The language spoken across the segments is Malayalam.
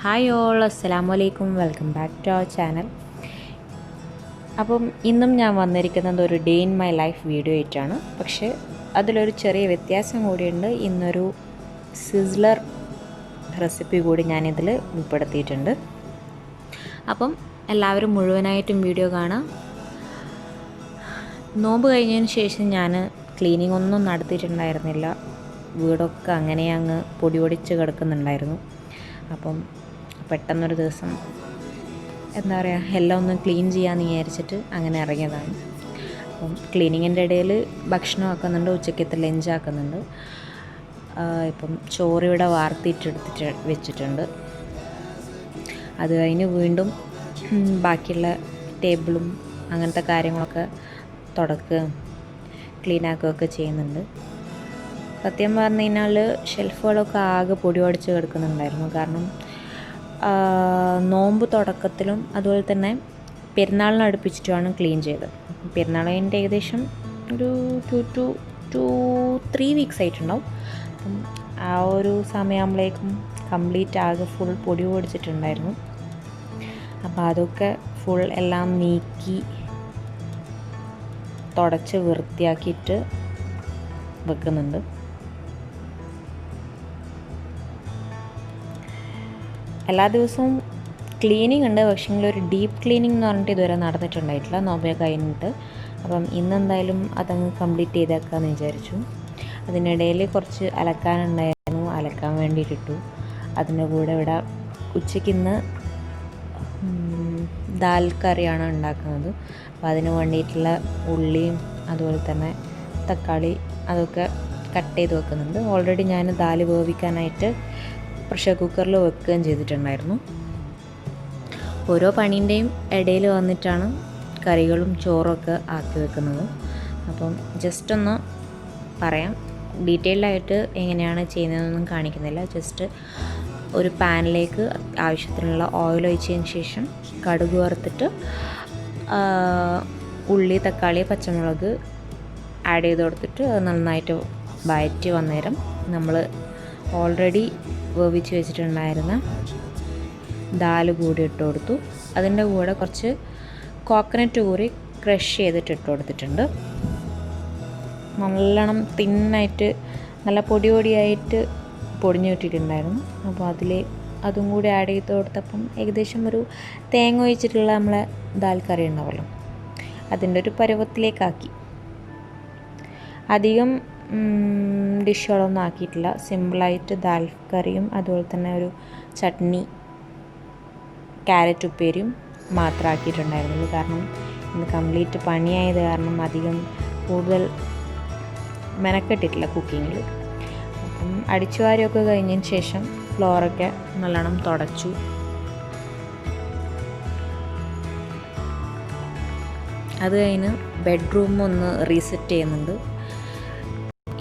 ഹായ് ഓൾ, അസ്സലാമു അലൈക്കും. Welcome back to our channel. അപ്പം ഇന്നും ഞാൻ വന്നിരിക്കുന്നത് ഒരു day in my life video ആയിട്ടാണ്. പക്ഷേ അതിലൊരു ചെറിയ വ്യത്യാസം കൂടിയുണ്ട്. ഇന്നൊരു സിസ്ലർ റെസിപ്പി കൂടി ഞാനിതിൽ ഉൾപ്പെടുത്തിയിട്ടുണ്ട്. അപ്പം എല്ലാവരും മുഴുവനായിട്ടും വീഡിയോ കാണാം. നോമ്പ് കഴിഞ്ഞതിന് ശേഷം ഞാൻ ക്ലീനിങ് ഒന്നും നടത്തിയിട്ടുണ്ടായിരുന്നില്ല. വീടൊക്കെ അങ്ങനെ അങ്ങ് പൊടി പൊടിച്ച് കിടക്കുന്നുണ്ടായിരുന്നു. അപ്പം പെട്ടെന്നൊരു ദിവസം എന്താ പറയുക, എല്ലാം ഒന്ന് ക്ലീൻ ചെയ്യാമെന്ന് വിചാരിച്ചിട്ട് അങ്ങനെ ഇറങ്ങിയതാണ്. അപ്പം ക്ലീനിങ്ങിൻ്റെ ഇടയിൽ ഭക്ഷണം ആക്കുന്നുണ്ട്, ഉച്ചക്കത്തെ ലഞ്ച് ആക്കുന്നുണ്ട്. ഇപ്പം ചോറിവിടെ വാർത്തിട്ടെടുത്തിട്ട് വെച്ചിട്ടുണ്ട്. അത് കഴിഞ്ഞ് വീണ്ടും ബാക്കിയുള്ള ടേബിളും അങ്ങനത്തെ കാര്യങ്ങളൊക്കെ തുടക്കുകയും ക്ലീനാക്കുകയൊക്കെ ചെയ്യുന്നുണ്ട്. സത്യം പറഞ്ഞു കഴിഞ്ഞാൽ ഷെൽഫുകളൊക്കെ ആകെ പൊടി പൊടിച്ച് കിടക്കുന്നുണ്ടായിരുന്നു. കാരണം നോമ്പ് തുടക്കത്തിലും അതുപോലെ തന്നെ പെരുന്നാളിന് അടുപ്പിച്ചിട്ടുമാണ് ക്ലീൻ ചെയ്തത്. പെരുന്നാളിൻ്റെ ഏകദേശം ഒരു 2-3 വീക്സ് ആയിട്ടുണ്ടാവും. അപ്പം ആ ഒരു സമയമാകുമ്പോഴേക്കും കംപ്ലീറ്റ് ആകെ ഫുൾ പൊടി പൊടിച്ചിട്ടുണ്ടായിരുന്നു. അപ്പോൾ അതൊക്കെ ഫുൾ എല്ലാം നീക്കി തുടച്ച് വൃത്തിയാക്കിയിട്ട് വെക്കുന്നുണ്ട്. എല്ലാ ദിവസവും ക്ലീനിങ് ഉണ്ട്, പക്ഷേ ഒരു ഡീപ്പ് ക്ലീനിങ് എന്ന് പറഞ്ഞിട്ട് ഇതുവരെ നടന്നിട്ടുണ്ടായിട്ടില്ല നോമ്പ് കഴിഞ്ഞിട്ട്. അപ്പം ഇന്നെന്തായാലും അതങ്ങ് കംപ്ലീറ്റ് ചെയ്തേക്കാമെന്ന് വിചാരിച്ചു. അതിനിടയിൽ കുറച്ച് അലക്കാനുണ്ടായിരുന്നു, അലക്കാൻ വേണ്ടിയിട്ടിട്ടു. അതിൻ്റെ കൂടെ ഇവിടെ ഉച്ചയ്ക്ക് ഇന്ന് ദാൽ കറിയാണ് ഉണ്ടാക്കുന്നത്. അപ്പോൾ അതിന് വേണ്ടിയിട്ടുള്ള ഉള്ളിയും അതുപോലെ തന്നെ തക്കാളി അതൊക്കെ കട്ട് ചെയ്ത് വെക്കുന്നുണ്ട്. ഓൾറെഡി ഞാൻ ദാൽ വേവിക്കാനായിട്ട് പ്രഷർ കുക്കറിൽ വെക്കുകയും ചെയ്തിട്ടുണ്ടായിരുന്നു. ഓരോ പണീൻ്റെയും ഇടയിൽ വന്നിട്ടാണ് കറികളും ചോറൊക്കെ ആക്കി വെക്കുന്നത്. അപ്പം ജസ്റ്റ് ഒന്ന് പറയാം, ഡീറ്റെയിൽഡായിട്ട് എങ്ങനെയാണ് ചെയ്യുന്നതെന്നൊന്നും കാണിക്കുന്നില്ല. ജസ്റ്റ് ഒരു പാനിലേക്ക് ആവശ്യത്തിനുള്ള ഓയിൽ ഒഴിച്ചതിന് ശേഷം കടുക് വറുത്തിട്ട് ഉള്ളി, തക്കാളി, പച്ചമുളക് ആഡ് ചെയ്ത് കൊടുത്തിട്ട് അത് നന്നായിട്ട് വഴറ്റി വന്നേരം നമ്മൾ ഓൾറെഡി വേവിച്ച് വെച്ചിട്ടുണ്ടായിരുന്ന ദാൽ കൂടി ഇട്ട് കൊടുത്തു. അതിൻ്റെ കൂടെ കുറച്ച് കോക്കനട്ട് കൂടി ക്രഷ് ചെയ്തിട്ട് ഇട്ട് കൊടുത്തിട്ടുണ്ട്. നല്ലോണം തിന്നായിട്ട് നല്ല പൊടി പൊടിയായിട്ട് പൊടിഞ്ഞു കിട്ടിയിട്ടുണ്ടായിരുന്നു. അപ്പോൾ അതും കൂടി ആഡ് ചെയ്ത് കൊടുത്തപ്പം ഏകദേശം ഒരു തേങ്ങ ഒഴിച്ചിട്ടുള്ള നമ്മളെ ദാൽ കറി ഉണ്ടാവുമല്ലോ, അതിൻ്റെ ഒരു പരുവത്തിലേക്കാക്കി. അധികം ഡിഷുകളൊന്നും ആക്കിയിട്ടില്ല. സിമ്പിളായിട്ട് ദാൽ കറിയും അതുപോലെ തന്നെ ഒരു ചട്നി, ക്യാരറ്റ് ഉപ്പേരിയും മാത്രം ആക്കിയിട്ടുണ്ടായിരുന്നുള്ളൂ. കാരണം ഇന്ന് കംപ്ലീറ്റ് പണിയായത് കാരണം അധികം കൂടുതൽ മെനക്കെട്ടിട്ടില്ല കുക്കിങ്ങിൽ. അപ്പം അടിച്ചുവാരിയൊക്കെ കഴിഞ്ഞതിന് ശേഷം ഫ്ലോറൊക്കെ നല്ലോണം തുടച്ചു. അത് കഴിഞ്ഞ് ബെഡ്റൂം ഒന്ന് റീസെറ്റ് ചെയ്യുന്നുണ്ട്.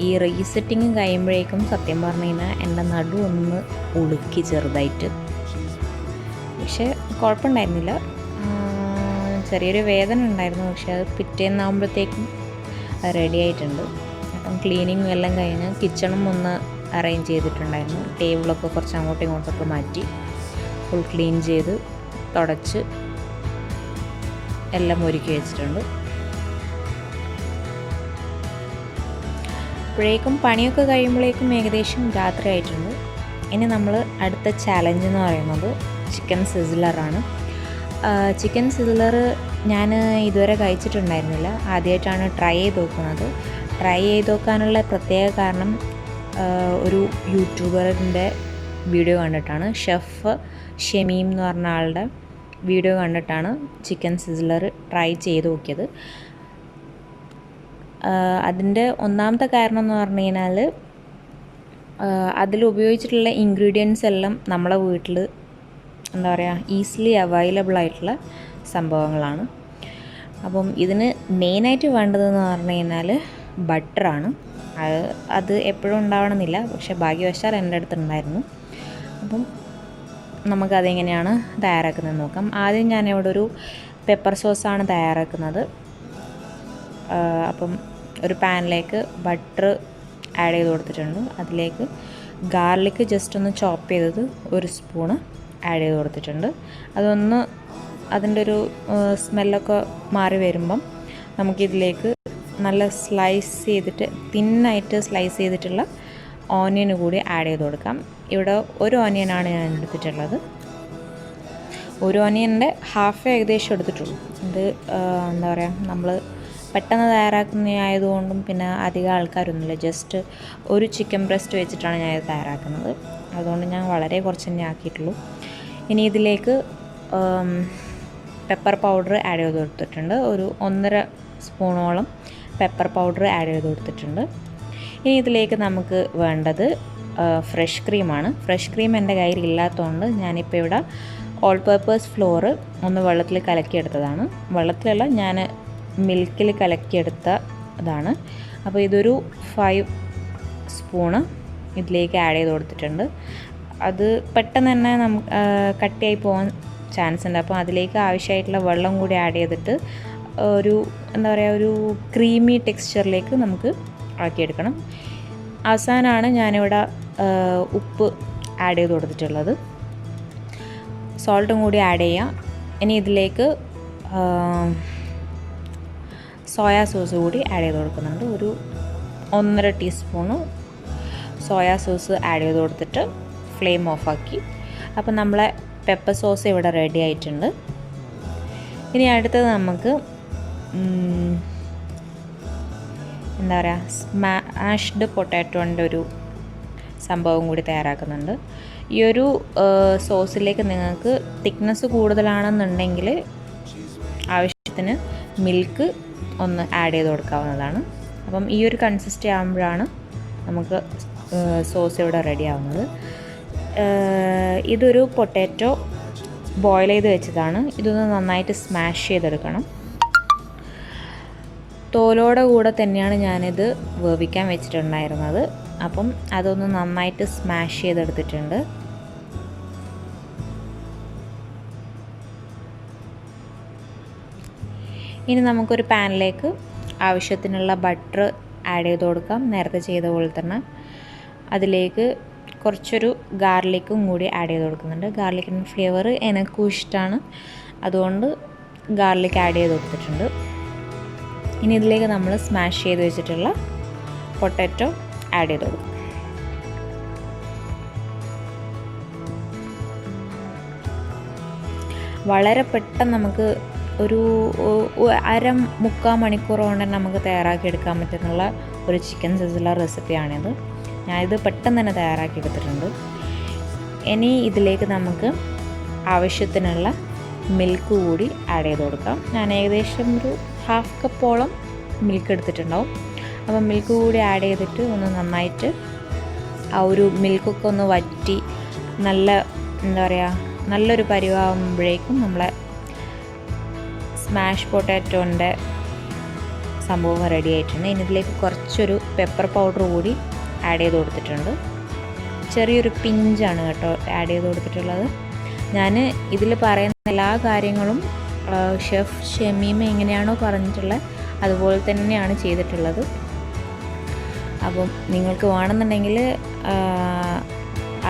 ഈ റീസെറ്റിങ് കഴിയുമ്പോഴേക്കും സത്യം പറഞ്ഞു കഴിഞ്ഞാൽ എൻ്റെ നടു ഒന്ന് ഉളുക്കി ചെറുതായിട്ട്. പക്ഷേ കുഴപ്പമുണ്ടായിരുന്നില്ല, ചെറിയൊരു വേദന ഉണ്ടായിരുന്നു. പക്ഷേ അത് പിറ്റേന്നാകുമ്പോഴത്തേക്കും റെഡി ആയിട്ടുണ്ട്. അപ്പം ക്ലീനിങ്ങും എല്ലാം കഴിഞ്ഞ് കിച്ചണും ഒന്ന് അറേഞ്ച് ചെയ്തിട്ടുണ്ടായിരുന്നു. ടേബിളൊക്കെ കുറച്ച് അങ്ങോട്ടും ഇങ്ങോട്ടൊക്കെ മാറ്റി ഫുൾ ക്ലീൻ ചെയ്ത് തുടച്ച് എല്ലാം ഒരുക്കി വെച്ചിട്ടുണ്ട്. അപ്പോഴേക്കും പണിയൊക്കെ കഴിയുമ്പോഴേക്കും ഏകദേശം രാത്രി ആയിട്ടുണ്ട്. ഇനി നമ്മൾ അടുത്ത ചാലഞ്ച് എന്ന് പറയുന്നത് ചിക്കൻ സിസ്ലറാണ്. ചിക്കൻ സിസ്ലർ ഞാൻ ഇതുവരെ കഴിച്ചിട്ടുണ്ടായിരുന്നില്ല, ആദ്യമായിട്ടാണ് ട്രൈ ചെയ്ത് നോക്കുന്നത്. ട്രൈ ചെയ്ത് നോക്കാനുള്ള പ്രത്യേക കാരണം ഒരു യൂട്യൂബറിൻ്റെ വീഡിയോ കണ്ടിട്ടാണ്. ഷെഫ് ഷമീം എന്ന് പറഞ്ഞ ആളുടെ വീഡിയോ കണ്ടിട്ടാണ് ചിക്കൻ സിസ്ലർ ട്രൈ ചെയ്ത് നോക്കിയത്. അതിൻ്റെ ഒന്നാമത്തെ കാരണം എന്ന് പറഞ്ഞു കഴിഞ്ഞാൽ അതിൽ ഉപയോഗിച്ചിട്ടുള്ള ഇൻഗ്രീഡിയൻസ് എല്ലാം നമ്മളെ വീട്ടിൽ എന്താ പറയുക ഈസിലി അവൈലബിൾ ആയിട്ടുള്ള സംഭവങ്ങളാണ്. അപ്പം ഇതിന് മെയിനായിട്ട് വേണ്ടതെന്ന് പറഞ്ഞു കഴിഞ്ഞാൽ ബട്ടറാണ്. അത് എപ്പോഴും ഉണ്ടാവണമെന്നില്ല, പക്ഷേ ഭാഗ്യവശാൽ എൻ്റെ അടുത്തുണ്ടായിരുന്നു. അപ്പം നമുക്കതെങ്ങനെയാണ് തയ്യാറാക്കുന്നത് നോക്കാം. ആദ്യം ഞാനിവിടെ ഒരു പെപ്പർ സോസാണ് തയ്യാറാക്കുന്നത്. അപ്പം ഒരു പാനിലേക്ക് ബട്ടർ ആഡ് ചെയ്ത് കൊടുത്തിട്ടുണ്ട്. അതിലേക്ക് ഗാർലിക് ജസ്റ്റ് ഒന്ന് ചോപ്പ് ചെയ്തത് 1 സ്പൂണ്, ആഡ് ചെയ്ത് കൊടുത്തിട്ടുണ്ട്. അതൊന്ന് അതിൻ്റെ ഒരു സ്മെല്ലൊക്കെ മാറി വരുമ്പം നമുക്കിതിലേക്ക് നല്ല സ്ലൈസ് ചെയ്തിട്ട് തിന്നായിട്ട് സ്ലൈസ് ചെയ്തിട്ടുള്ള ഓനിയൻ കൂടി ആഡ് ചെയ്ത് കൊടുക്കാം. ഇവിടെ ഒരു ഓനിയനാണ് ഞാൻ എടുത്തിട്ടുള്ളത്. ഒരു ഓനിയൻ്റെ ഹാഫ് ഏകദേശം എടുത്തിട്ടുള്ളൂ. ഇത് എന്താ പറയുക, നമ്മൾ പെട്ടെന്ന് തയ്യാറാക്കുന്നതായതുകൊണ്ടും പിന്നെ അധികം ആൾക്കാരൊന്നുമില്ല, ജസ്റ്റ് ഒരു ചിക്കൻ ബ്രസ്റ്റ് വെച്ചിട്ടാണ് ഞാൻ ഇത് തയ്യാറാക്കുന്നത്. അതുകൊണ്ട് ഞാൻ വളരെ കുറച്ച് തന്നെ ആക്കിയിട്ടുള്ളൂ. ഇനി ഇതിലേക്ക് പെപ്പർ പൗഡർ ആഡ് ചെയ്ത് കൊടുത്തിട്ടുണ്ട്. ഒരു 1.5 സ്പൂണോളം പെപ്പർ പൗഡർ ആഡ് ചെയ്ത് കൊടുത്തിട്ടുണ്ട്. ഇനി ഇതിലേക്ക് നമുക്ക് വേണ്ടത് ഫ്രഷ് ക്രീമാണ്. ഫ്രഷ് ക്രീം എൻ്റെ കയ്യിൽ ഇല്ലാത്തതുകൊണ്ട് ഞാനിപ്പോൾ ഇവിടെ ഓൾ പർപ്പസ് ഫ്ലോർ ഒന്ന് വെള്ളത്തിൽ കലക്കിയെടുത്തതാണ്. വെള്ളത്തിലല്ല, ഞാൻ മിൽക്കിൽ കലക്കിയെടുത്ത ഇതാണ്. അപ്പോൾ ഇതൊരു 5 സ്പൂണ് ഇതിലേക്ക് ആഡ് ചെയ്ത് കൊടുത്തിട്ടുണ്ട്. അത് പെട്ടെന്ന് തന്നെ നമുക്ക് കട്ടിയായി പോകാൻ ചാൻസ് ഉണ്ട്. അപ്പോൾ അതിലേക്ക് ആവശ്യമായിട്ടുള്ള വെള്ളം കൂടി ആഡ് ചെയ്തിട്ട് ഒരു എന്താ പറയുക, ഒരു ക്രീമി ടെക്സ്ചറിലേക്ക് നമുക്ക് ആക്കിയെടുക്കണം. അവസാനമാണ് ഞാനിവിടെ ഉപ്പ് ആഡ് ചെയ്ത് കൊടുത്തിട്ടുള്ളത്. സോൾട്ടും കൂടി ആഡ് ചെയ്യാം. ഇനി ഇതിലേക്ക് സോയാ സോസ് കൂടി ആഡ് ചെയ്ത് കൊടുക്കുന്നുണ്ട്. ഒരു 1.5 ടീസ്പൂണ് സോയാ സോസ് ആഡ് ചെയ്ത് കൊടുത്തിട്ട് ഫ്ലെയിം ഓഫാക്കി. അപ്പോൾ നമ്മളെ പെപ്പർ സോസ് ഇവിടെ റെഡി ആയിട്ടുണ്ട്. ഇനി അടുത്തത് നമുക്ക് എന്താ പറയുക, സ്മാഷ്ഡ് പൊട്ടാറ്റോൻ്റെ ഒരു സംഭവം കൂടി തയ്യാറാക്കുന്നുണ്ട്. ഈ ഒരു സോസിലേക്ക് നിങ്ങൾക്ക് തിക്നെസ് കൂടുതലാണെന്നുണ്ടെങ്കിൽ ആവശ്യത്തിന് മിൽക്ക് ഒന്ന് ആഡ് ചെയ്ത് കൊടുക്കാവുന്നതാണ്. അപ്പം ഈ ഒരു കൺസിസ്റ്റൻസി ആകുമ്പോഴാണ് നമുക്ക് സോസ് ഇവിടെ റെഡി ആവുന്നത്. ഇതൊരു പൊട്ടാറ്റോ ബോയിൽ ചെയ്ത് വെച്ചതാണ്. ഇതൊന്ന് നന്നായിട്ട് സ്മാഷ് ചെയ്തെടുക്കണം. തോലോടെ കൂടെ തന്നെയാണ് ഞാനിത് വേവിക്കാൻ വെച്ചിട്ടുണ്ടായിരുന്നത്. അപ്പം അതൊന്ന് നന്നായിട്ട് സ്മാഷ് ചെയ്തെടുത്തിട്ടുണ്ട്. ഇനി നമുക്കൊരു പാനിലേക്ക് ആവശ്യത്തിനുള്ള ബട്ടർ ആഡ് ചെയ്ത് കൊടുക്കാം, നേരത്തെ ചെയ്ത പോലെ തന്നെ. അതിലേക്ക് കുറച്ചൊരു ഗാർലിക്കും കൂടി ആഡ് ചെയ്ത് കൊടുക്കുന്നുണ്ട്. ഗാർലിക്കിൻ്റെ ഫ്ലേവർ എനിക്കും ഇഷ്ടമാണ്, അതുകൊണ്ട് ഗാർലിക് ആഡ് ചെയ്ത് കൊടുത്തിട്ടുണ്ട്. ഇനി ഇതിലേക്ക് നമ്മൾ സ്മാഷ് ചെയ്ത് വെച്ചിട്ടുള്ള പൊട്ടാറ്റോ ആഡ് ചെയ്ത് കൊടുക്കും. വളരെ പെട്ടെന്ന് നമുക്ക് ഒരു 1/2-3/4 മണിക്കൂർ കൊണ്ട് തന്നെ നമുക്ക് തയ്യാറാക്കിയെടുക്കാൻ പറ്റുന്ന ഒരു ചിക്കൻ സിസിലർ റെസിപ്പിയാണിത്. ഞാനിത് പെട്ടെന്ന് തന്നെ തയ്യാറാക്കിയെടുത്തിട്ടുണ്ട്. ഇനി ഇതിലേക്ക് നമുക്ക് ആവശ്യത്തിനുള്ള മിൽക്ക് കൂടി ആഡ് ചെയ്ത് കൊടുക്കാം. ഞാൻ ഏകദേശം ഒരു 1/2 കപ്പോളം മിൽക്ക് എടുത്തിട്ടുണ്ടാവും. അപ്പോൾ മിൽക്ക് കൂടി ആഡ് ചെയ്തിട്ട് ഒന്ന് നന്നായിട്ട് ആ ഒരു മിൽക്കൊക്കെ ഒന്ന് വറ്റി നല്ല എന്താ പറയുക, നല്ലൊരു പരിവാകുമ്പോഴേക്കും നമ്മളെ സ്മാഷ് പൊട്ടാറ്റോൻ്റെ സംഭവം റെഡി ആയിട്ടുണ്ട്. ഇനി ഇതിലേക്ക് കുറച്ചൊരു പെപ്പർ പൗഡർ കൂടി ആഡ് ചെയ്ത് കൊടുത്തിട്ടുണ്ട്. ചെറിയൊരു പിഞ്ചാണ് കേട്ടോ ആഡ് ചെയ്ത് കൊടുത്തിട്ടുള്ളത്. ഞാൻ ഇതിൽ പറയുന്ന എല്ലാ കാര്യങ്ങളും ഷെഫ് ഷമീം എങ്ങനെയാണോ പറഞ്ഞിട്ടുള്ളത് അതുപോലെ തന്നെയാണ് ചെയ്തിട്ടുള്ളത്. അപ്പം നിങ്ങൾക്ക് വേണമെന്നുണ്ടെങ്കിൽ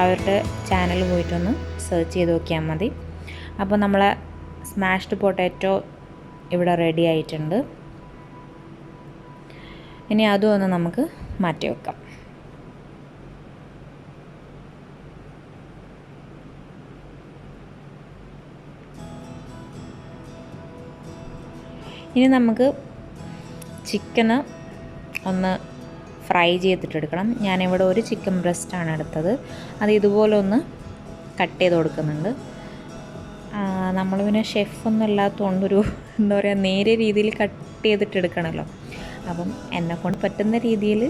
അവരുടെ ചാനൽ പോയിട്ടൊന്ന് സെർച്ച് ചെയ്ത് നോക്കിയാൽ മതി. അപ്പോൾ നമ്മളെ സ്മാഷ്ഡ് പൊട്ടാറ്റോ ഇവിടെ റെഡി ആയിട്ടുണ്ട്. ഇനി അതും ഒന്ന് നമുക്ക് മാറ്റി വെക്കാം. ഇനി നമുക്ക് ചിക്കന് ഒന്ന് ഫ്രൈ ചെയ്തിട്ടെടുക്കണം. ഞാനിവിടെ ഒരു ചിക്കൻ ബ്രസ്റ്റാണ് എടുത്തത്. അത് ഇതുപോലെ ഒന്ന് കട്ട് ചെയ്ത് കൊടുക്കുന്നുണ്ട്. നമ്മൾ പിന്നെ ഷെഫൊന്നും ഇല്ലാത്തതുകൊണ്ടൊരു എന്താ പറയുക, നേരിയ രീതിയിൽ കട്ട് ചെയ്തിട്ടെടുക്കണമല്ലോ. അപ്പം എന്നെക്കൊണ്ട് പറ്റുന്ന രീതിയിൽ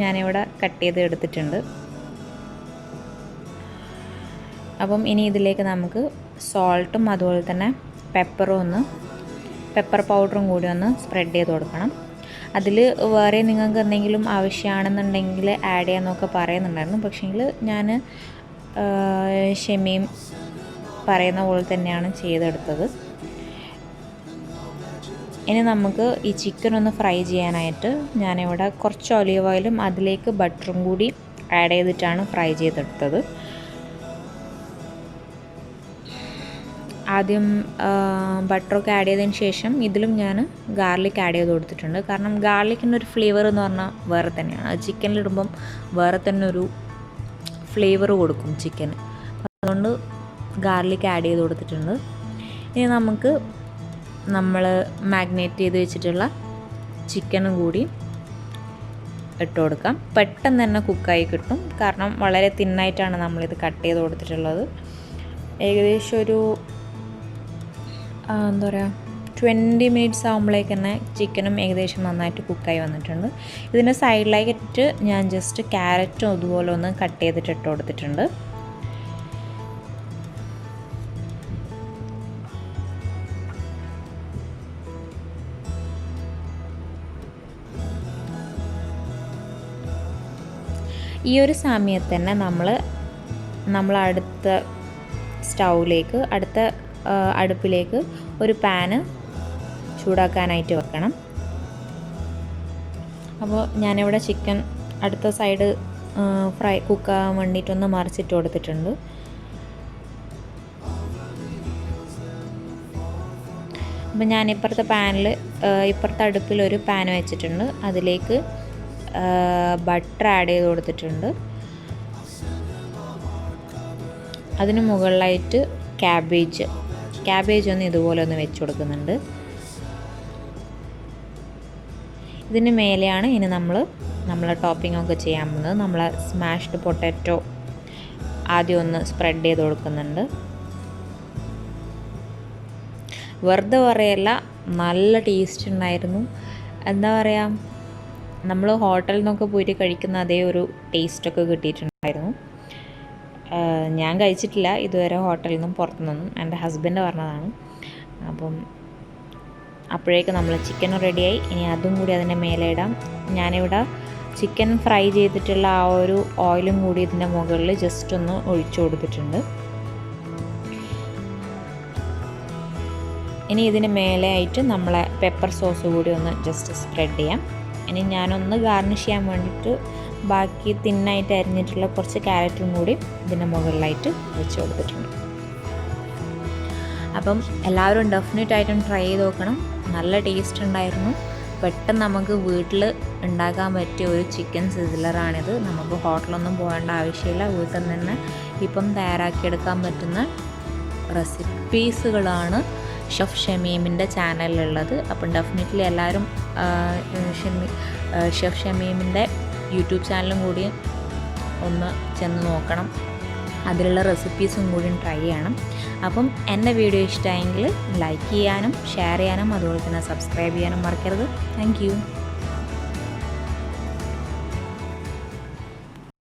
ഞാനിവിടെ കട്ട് ചെയ്ത് എടുത്തിട്ടുണ്ട്. അപ്പം ഇനി ഇതിലേക്ക് നമുക്ക് സോൾട്ടും അതുപോലെ തന്നെ പെപ്പർ പൗഡറും കൂടി ഒന്ന് സ്പ്രെഡ് ചെയ്ത് കൊടുക്കണം. അതിൽ വേറെ നിങ്ങൾക്ക് എന്തെങ്കിലും ആവശ്യമാണെന്നുണ്ടെങ്കിൽ ആഡ് ചെയ്യാമെന്നൊക്കെ പറയുന്നുണ്ടായിരുന്നു. പക്ഷേങ്കിൽ ഞാൻ ഷമീം പറയുന്ന പോലെ തന്നെയാണ് ചെയ്തെടുത്തത്. ഇനി നമുക്ക് ഈ ചിക്കൻ ഒന്ന് ഫ്രൈ ചെയ്യാനായിട്ട് ഞാനിവിടെ കുറച്ച് ഒലീവ് ഓയിലും അതിലേക്ക് ബട്ടറും കൂടി ആഡ് ചെയ്തിട്ടാണ് ഫ്രൈ ചെയ്തെടുത്തത്. ആദ്യം ബട്ടറൊക്കെ ആഡ് ചെയ്തതിന് ശേഷം ഇതിലും ഞാൻ ഗാർലിക് ആഡ് ചെയ്ത് കൊടുത്തിട്ടുണ്ട്. കാരണം ഗാർലിക്കിൻ്റെ ഒരു ഫ്ലേവർ എന്ന് പറഞ്ഞാൽ വേറെ തന്നെയാണ്. അത് ചിക്കനിലിടുമ്പം വേറെ തന്നെ ഒരു ഫ്ലേവർ കൊടുക്കും ചിക്കന്. അതുകൊണ്ട് ഗാർലിക് ആഡ് ചെയ്ത് കൊടുത്തിട്ടുണ്ട്. ഇനി നമുക്ക് നമ്മൾ മാഗ്നേറ്റ് ചെയ്ത് വെച്ചിട്ടുള്ള ചിക്കനും കൂടി ഇട്ട് കൊടുക്കാം. പെട്ടെന്ന് തന്നെ കുക്കായി കിട്ടും. കാരണം വളരെ തിന്നായിട്ടാണ് നമ്മളിത് കട്ട് ചെയ്ത് കൊടുത്തിട്ടുള്ളത്. ഏകദേശം ഒരു എന്താ പറയുക 20 മിനിറ്റ്സ് ആകുമ്പോഴേക്ക് തന്നെ ചിക്കനും ഏകദേശം നന്നായിട്ട് കുക്കായി വന്നിട്ടുണ്ട്. ഇതിൻ്റെ സൈഡിലായിട്ട് ഞാൻ ജസ്റ്റ് ക്യാരറ്റും അതുപോലെ ഒന്ന് കട്ട് ചെയ്തിട്ട് ഇട്ട് കൊടുത്തിട്ടുണ്ട്. ഈ ഒരു സമയത്ത് തന്നെ നമ്മൾ അടുത്ത സ്റ്റൗവിലേക്ക് അടുപ്പിലേക്ക് ഒരു പാന് ചൂടാക്കാനായിട്ട് വെക്കണം. അപ്പോൾ ഞാനിവിടെ ചിക്കൻ അടുത്ത സൈഡ് കുക്കാകാൻ വേണ്ടിയിട്ടൊന്ന് മറിച്ചിട്ട് കൊടുത്തിട്ടുണ്ട്. അപ്പോൾ ഞാൻ ഇപ്പുറത്തെ അടുപ്പിലൊരു പാൻ വെച്ചിട്ടുണ്ട്. അതിലേക്ക് ബട്ടർ ആഡ് ചെയ്ത് കൊടുത്തിട്ടുണ്ട്. അതിന് മുകളിലായിട്ട് ക്യാബേജ് ഒന്ന് ഇതുപോലെ ഒന്ന് വെച്ച് കൊടുക്കുന്നുണ്ട്. ഇതിന് മേലെയാണ് ഇനി നമ്മൾ ടോപ്പിംഗ് ഒക്കെ ചെയ്യാൻ പോകുന്നത്. നമ്മൾ സ്മാഷ്ഡ് പൊട്ടാറ്റോ ആദ്യം ഒന്ന് സ്പ്രെഡ് ചെയ്ത് കൊടുക്കുന്നുണ്ട്. വെറുതെ പറയല്ല, നല്ല ടേസ്റ്റ് ഉണ്ടായിരുന്നു. എന്താ പറയുക, നമ്മൾ ഹോട്ടലിൽ നിന്നൊക്കെ പോയിട്ട് കഴിക്കുന്ന അതേ ഒരു ടേസ്റ്റൊക്കെ കിട്ടിയിട്ടുണ്ടായിരുന്നു. ഞാൻ കഴിച്ചിട്ടില്ല ഇതുവരെ ഹോട്ടലിൽ നിന്നും പുറത്തുനിന്നും, എൻ്റെ ഹസ്ബൻഡ് പറഞ്ഞതാണ്. അപ്പം അപ്പോഴേക്ക് നമ്മൾ ചിക്കനും റെഡിയായി. ഇനി അതും കൂടി അതിൻ്റെ മേലെ ഇടാം. ഞാനിവിടെ ചിക്കൻ ഫ്രൈ ചെയ്തിട്ടുള്ള ആ ഒരു ഓയിലും കൂടി ഇതിൻ്റെ മുകളിൽ ജസ്റ്റ് ഒന്ന് ഒഴിച്ചു കൊടുത്തിട്ടുണ്ട്. ഇനി ഇതിന് മേലെ ആയിട്ട് നമ്മളെ പെപ്പർ സോസ് കൂടി ഒന്ന് ജസ്റ്റ് സ്പ്രെഡ് ചെയ്യാം. ഇനി ഞാനൊന്ന് ഗാർണിഷ് ചെയ്യാൻ വേണ്ടിയിട്ട് ബാക്കി തിന്നായിട്ട് അരിഞ്ഞിട്ടുള്ള കുറച്ച് ക്യാരറ്റും കൂടി ഇതിൻ്റെ മുകളിലായിട്ട് വെച്ച് കൊടുത്തിട്ടുണ്ട്. അപ്പം എല്ലാവരും ഡെഫിനറ്റായിട്ടും ട്രൈ ചെയ്ത് നോക്കണം. നല്ല ടേസ്റ്റ് ഉണ്ടായിരുന്നു. പെട്ടെന്ന് നമുക്ക് വീട്ടിൽ ഉണ്ടാക്കാൻ പറ്റിയ ഒരു ചിക്കൻ സിസിലറാണിത്. നമുക്ക് ഹോട്ടലൊന്നും പോകേണ്ട ആവശ്യമില്ല. വീട്ടിൽ നിന്ന് തന്നെ ഇപ്പം തയ്യാറാക്കിയെടുക്കാൻ പറ്റുന്ന റെസിപ്പീസുകളാണ് ഷെഫ് ഷമീമിൻ്റെ ചാനലിലുള്ളത്. അപ്പം ഡെഫിനറ്റ്ലി എല്ലാവരും ഷെഫ് ഷമീമിൻ്റെ യൂട്യൂബ് ചാനലും കൂടി ഒന്ന് ചെന്ന് നോക്കണം. അതിലുള്ള റെസിപ്പീസും കൂടി ട്രൈ ചെയ്യണം. അപ്പം എൻ്റെ വീഡിയോ ഇഷ്ടമായെങ്കിൽ ലൈക്ക് ചെയ്യാനും ഷെയർ ചെയ്യാനും അതുപോലെ തന്നെ സബ്സ്ക്രൈബ് ചെയ്യാനും മറക്കരുത്. Thank you.